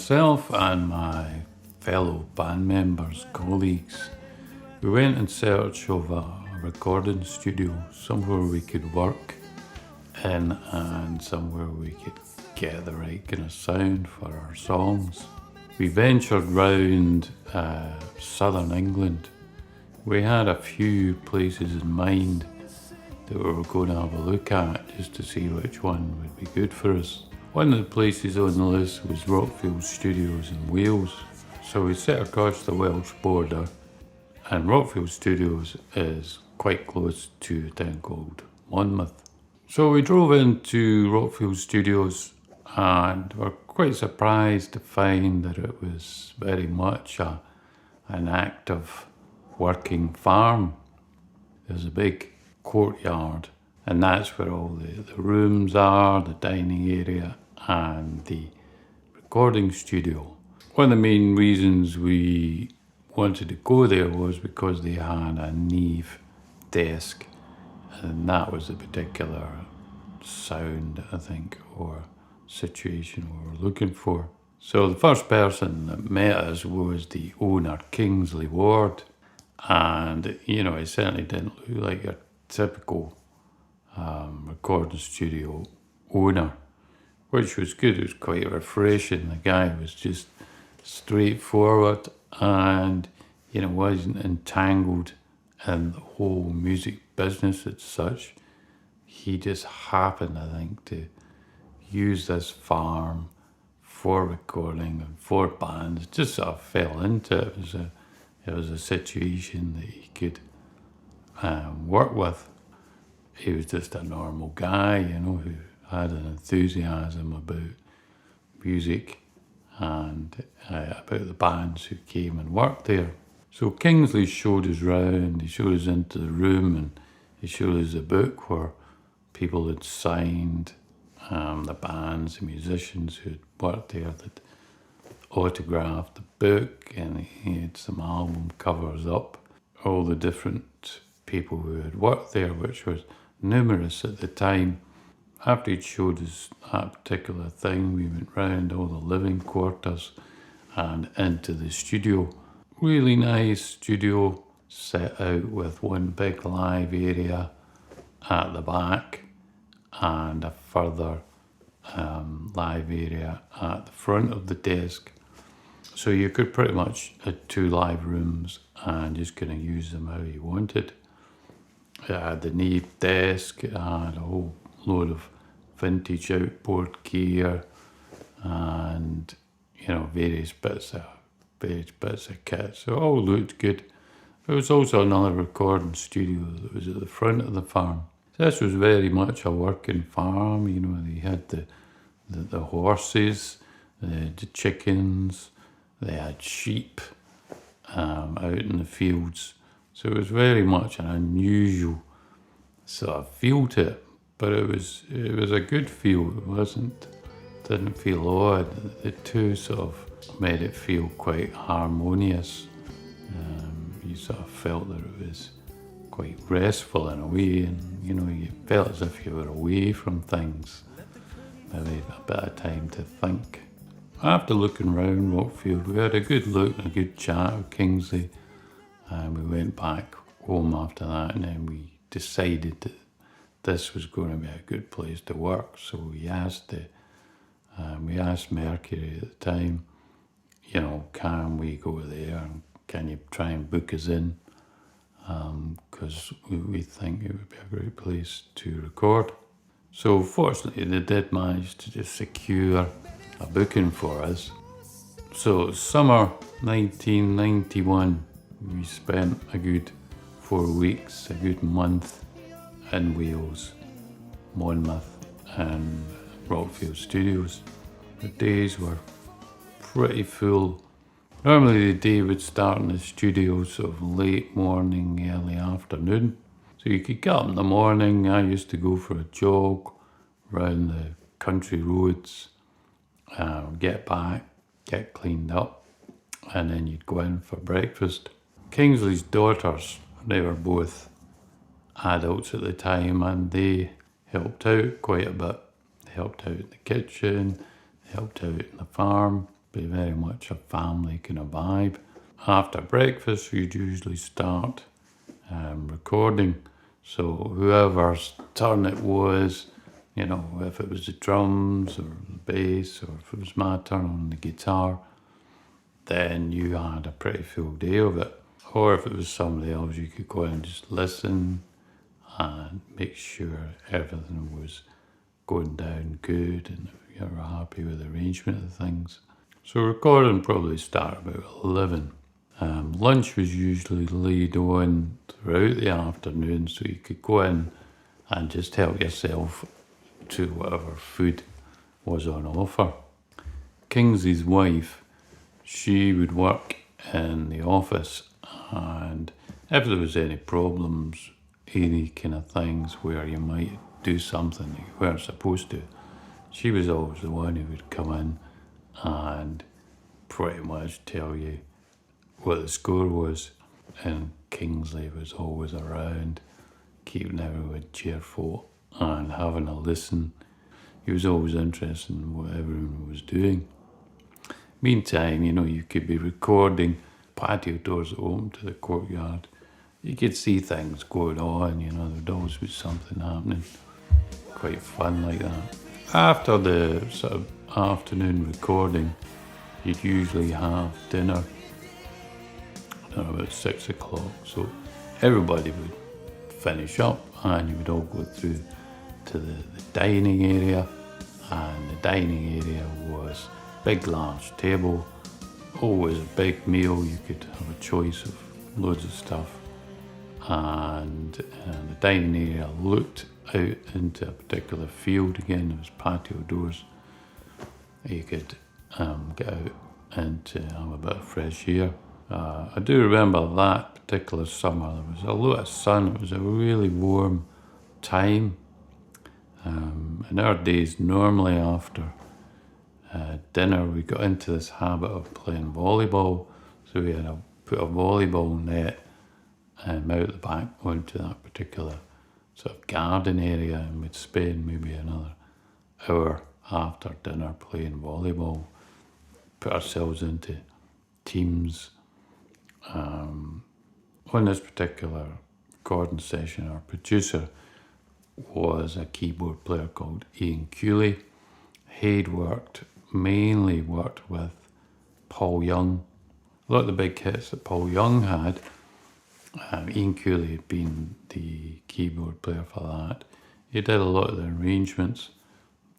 Myself and my fellow band members, colleagues, we went in search of a recording studio, somewhere we could work in and somewhere we could get the right kind of sound for our songs. We ventured round southern England. We had a few places in mind that we were going to have a look at just to see which one would be good for us. One of the places on the list was ROCKFIELD Studios in Wales. So we set across the Welsh border, and ROCKFIELD Studios is quite close to a town called Monmouth. So we drove into ROCKFIELD Studios and were quite surprised to find that it was very much an active working farm. There's a big courtyard, and that's where all the rooms are, the dining area and the recording studio. One of the main reasons we wanted to go there was because they had a Neve desk, and that was a particular sound, I think, or situation we were looking for. So the first person that met us was the owner, Kingsley Ward, and he certainly didn't look like a typical recording studio owner, which was good. It was quite refreshing. The guy was just straightforward and wasn't entangled in the whole music business as such. He just happened, I think, to use this farm for recording and for bands. Just sort of fell into it. It was a situation that he could work with. He was just a normal guy, who had an enthusiasm about music and about the bands who came and worked there. So Kingsley showed us round, he showed us into the room, and he showed us a book where people had signed the bands, the musicians who had worked there, that autographed the book, and he had some album covers up, all the different people who had worked there, which was numerous at the time. After he'd showed us that particular thing, we went round all the living quarters and into the studio. Really nice studio, set out with one big live area at the back and a further live area at the front of the desk. So you could pretty much have two live rooms and just kind of use them how you wanted. It had the Neve desk, it had a whole load of vintage outboard gear and various bits of kit. So it all looked good. There was also another recording studio that was at the front of the farm. So this was very much a working farm. They had the horses, they had the chickens, they had sheep out in the fields. So it was very much an unusual sort of feel to it, but it was a good feel. Didn't feel odd. The two sort of made it feel quite harmonious. You sort of felt that it was quite restful in a way, and you felt as if you were away from things, maybe a bit of time to think. After looking round ROCKFIELD, we had a good look and a good chat with Kingsley, and we went back home after that, and then we decided that this was going to be a good place to work. So we asked Mercury at the time, can we go there and can you try and book us in? Because we think it would be a great place to record. So fortunately they did manage to just secure a booking for us. So summer 1991, we spent a good 4 weeks, a good month in Wales, Monmouth and ROCKFIELD Studios. The days were pretty full. Normally the day would start in the studio sort of late morning, early afternoon. So you could get up in the morning. I used to go for a jog around the country roads, get back, get cleaned up, and then you'd go in for breakfast. Kingsley's daughters, they were both adults at the time, and they helped out quite a bit. They helped out in the kitchen, they helped out in the farm. be very much a family kind of vibe. After breakfast, we'd usually start recording. So whoever's turn it was, you know, if it was the drums or the bass, or if it was my turn on the guitar, then you had a pretty full day of it. Or if it was somebody else, you could go in and just listen and make sure everything was going down good and you were happy with the arrangement of things. So recording probably started about 11. Lunch was usually laid on throughout the afternoon, so you could go in and just help yourself to whatever food was on offer. Kingsley's wife, she would work in the office, and if there was any problems, any kind of things where you might do something that you weren't supposed to, she was always the one who would come in and pretty much tell you what the score was. And Kingsley was always around, keeping everyone cheerful and having a listen. He was always interested in what everyone was doing. Meantime, you know, you could be recording, patio doors open to the courtyard. You could see things going on, you know, there'd always be something happening. Quite fun like that. After the sort of afternoon recording, you'd usually have dinner about 6 o'clock. So everybody would finish up and you would all go through to the dining area. And the dining area was a big large table, always a big meal. You could have a choice of loads of stuff. And the dining area looked out into a particular field. Again, there was patio doors. You could get out and have a bit of fresh air. I do remember that particular summer, there was a lot of sun. It was a really warm time. In our days, normally after dinner, we got into this habit of playing volleyball. So we had put a volleyball net out the back onto that particular sort of garden area, and we'd spend maybe another hour after dinner playing volleyball, put ourselves into teams. On this particular recording session, our producer was a keyboard player called Kewley. He'd mainly worked with Paul Young. A lot of the big hits that Paul Young had, Kewley had been the keyboard player for that. He did a lot of the arrangements,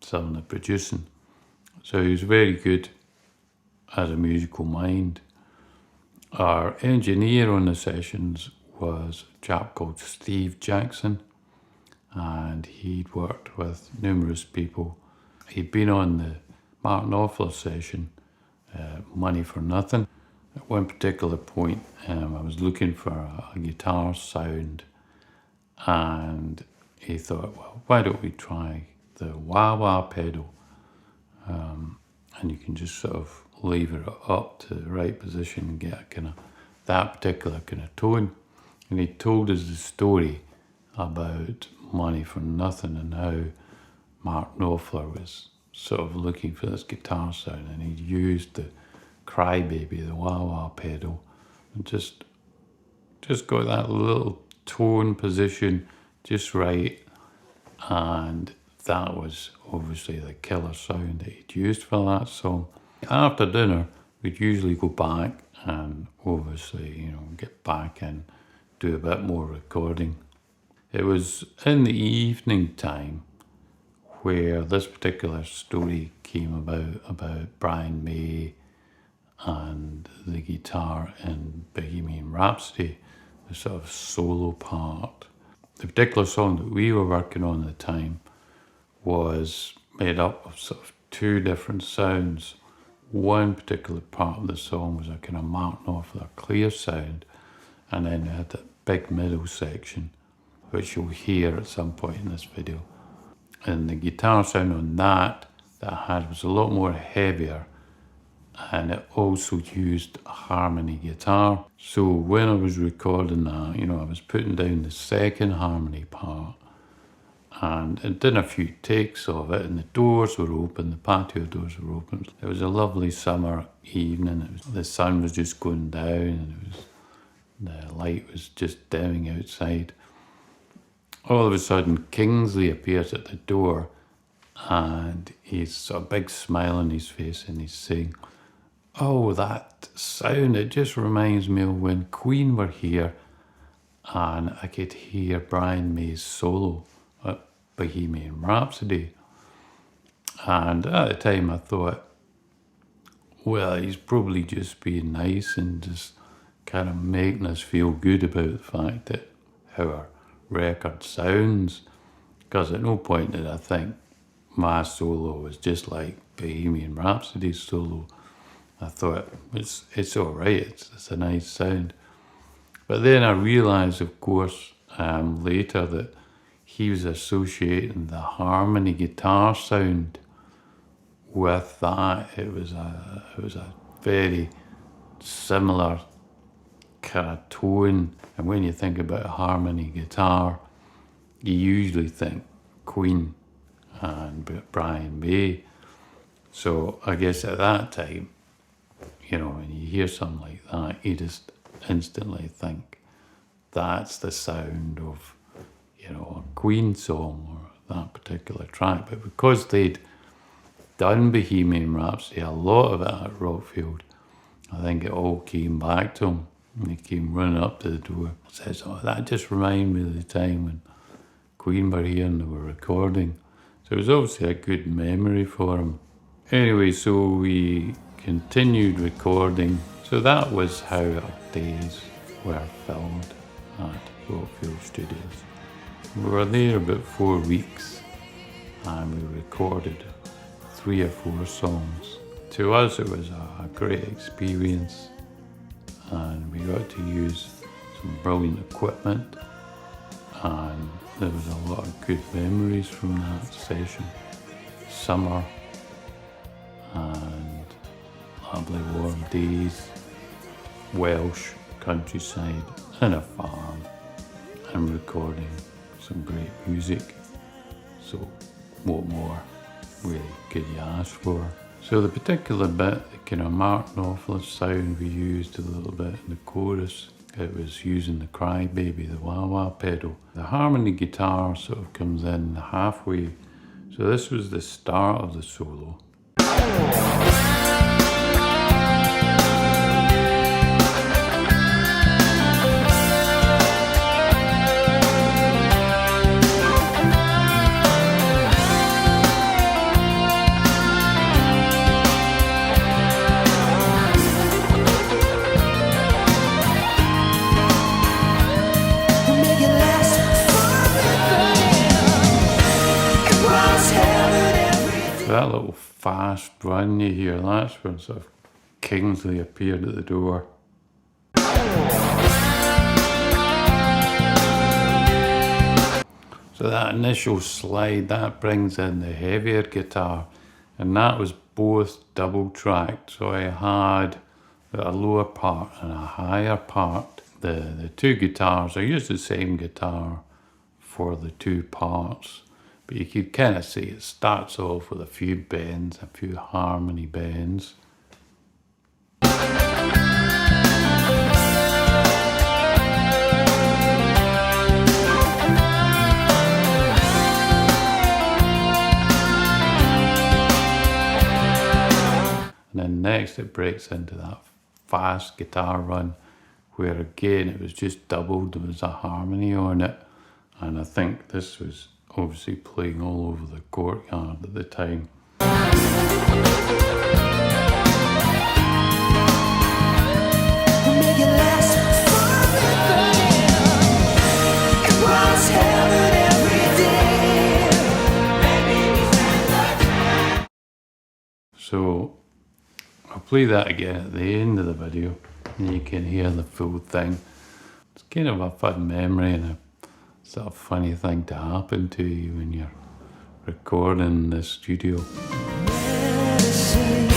some of the producing. So he was very good as a musical mind. Our engineer on the sessions was a chap called Steve Jackson, and he'd worked with numerous people. He'd been on the Mark Knopfler session, Money for Nothing. At one particular point, I was looking for a guitar sound, and he thought, well, why don't we try the wah-wah pedal? And you can just sort of lever it up to the right position and get a kind of that particular kind of tone. And he told us the story about Money for Nothing and how Mark Knopfler was sort of looking for this guitar sound, and he'd used the Crybaby, the wah-wah pedal, and just got that little tone position just right, and that was obviously the killer sound that he'd used for that song. After dinner, we'd usually go back and obviously, you know, get back and do a bit more recording. It was in the evening time where this particular story came about Brian May and the guitar in Bohemian Rhapsody, the sort of solo part. The particular song that we were working on at the time was made up of sort of two different sounds. One particular part of the song was a kind of Mark Knopfler clear sound, and then we had that big middle section, which you'll hear at some point in this video. And the guitar sound on that I had was a lot more heavier, and it also used a harmony guitar. So when I was recording that, you know, I was putting down the second harmony part, And it did a few takes of it, and the doors were open, the patio doors were open. It was a lovely summer evening. The sun was just going down, and the light was just dimming outside. All of a sudden, Kingsley appears at the door, and he's got a big smile on his face, and he's saying, "Oh, that sound, it just reminds me of when Queen were here, and I could hear Brian May's solo at Bohemian Rhapsody." And at the time I thought, well, he's probably just being nice and just kind of making us feel good about the fact that how our record sounds. Because at no point did I think my solo was just like Bohemian Rhapsody's solo. I thought, it's all right, it's a nice sound. But then I realised, of course, later that he was associating the harmony guitar sound with that. It was a very similar kind of tone. And when you think about a harmony guitar, you usually think Queen and Brian May. So I guess at that time, you know, when you hear something like that, you just instantly think that's the sound of, you know, a Queen song or that particular track. But because they'd done Bohemian Rhapsody, a lot of it at ROCKFIELD, I think it all came back to him. And he came running up to the door and says, "Oh, that just reminded me of the time when Queen were here and they were recording." So it was obviously a good memory for him. Anyway, so we continued recording. So that was how our days were filmed at ROCKFIELD Studios. We were there about 4 weeks and we recorded 3 or 4 songs. To us it was a great experience, and we got to use some brilliant equipment, and there was a lot of good memories from that session. Summer and lovely warm days, Welsh countryside and a farm, and recording some great music. So what more really could you ask for? So the particular bit, the kind of Mark Knopfler sound we used a little bit in the chorus, it was using the Crybaby, the wah-wah pedal. The harmony guitar sort of comes in halfway. So this was the start of the solo. That little fast run you hear, that's when sort of Kingsley appeared at the door. So that initial slide, that brings in the heavier guitar, and that was both double tracked. So I had a lower part and a higher part. The 2 guitars, I used the same guitar for the 2 parts. But you could kind of see it starts off with a few bends, a few harmony bends. And then next it breaks into that fast guitar run where again it was just doubled, there was a harmony on it. And I think this was obviously playing all over the courtyard at the time. So I'll play that again at the end of the video and you can hear the full thing. It's kind of a fun memory and a sort of funny thing to happen to you when you're recording in the studio. Medicine.